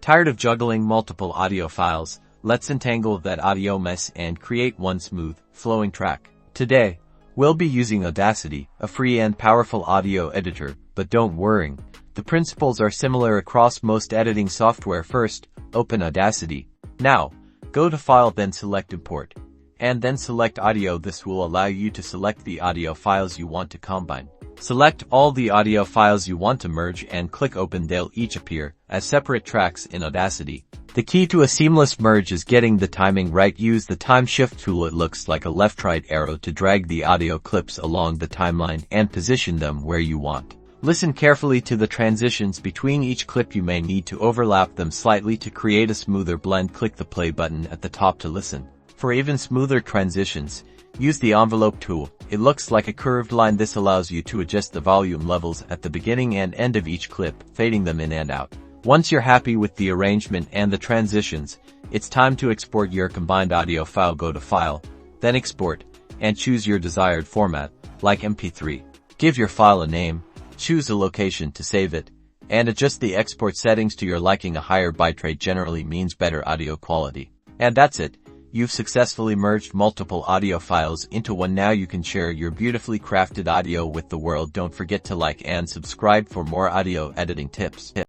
Tired of juggling multiple audio files? Let's untangle that audio mess and create one smooth, flowing track. Today, we'll be using Audacity, a free and powerful audio editor, but don't worry. The principles are similar across most editing software. First, open Audacity. Now, go to File, then select Import. And then select Audio. This will allow you to select the audio files you want to combine. Select all the audio files you want to merge and click Open. They'll each appear as separate tracks in Audacity. The key to a seamless merge is getting the timing right. Use the Time Shift tool. It looks like a left-right arrow to drag the audio clips along the timeline and position them where you want. Listen carefully to the transitions between each clip. You may need to overlap them slightly to create a smoother blend. Click the play button at the top to listen. For even smoother transitions, use the envelope tool. It looks like a curved line. This allows you to adjust the volume levels at the beginning and end of each clip, fading them in and out. Once you're happy with the arrangement and the transitions, it's time to export your combined audio file. Go to File, then Export, and choose your desired format, like MP3. Give your file a name, choose a location to save it, and adjust the export settings to your liking. A higher bitrate generally means better audio quality. And that's it. You've successfully merged multiple audio files into one. Now you can share your beautifully crafted audio with the world. Don't forget to like and subscribe for more audio editing tips.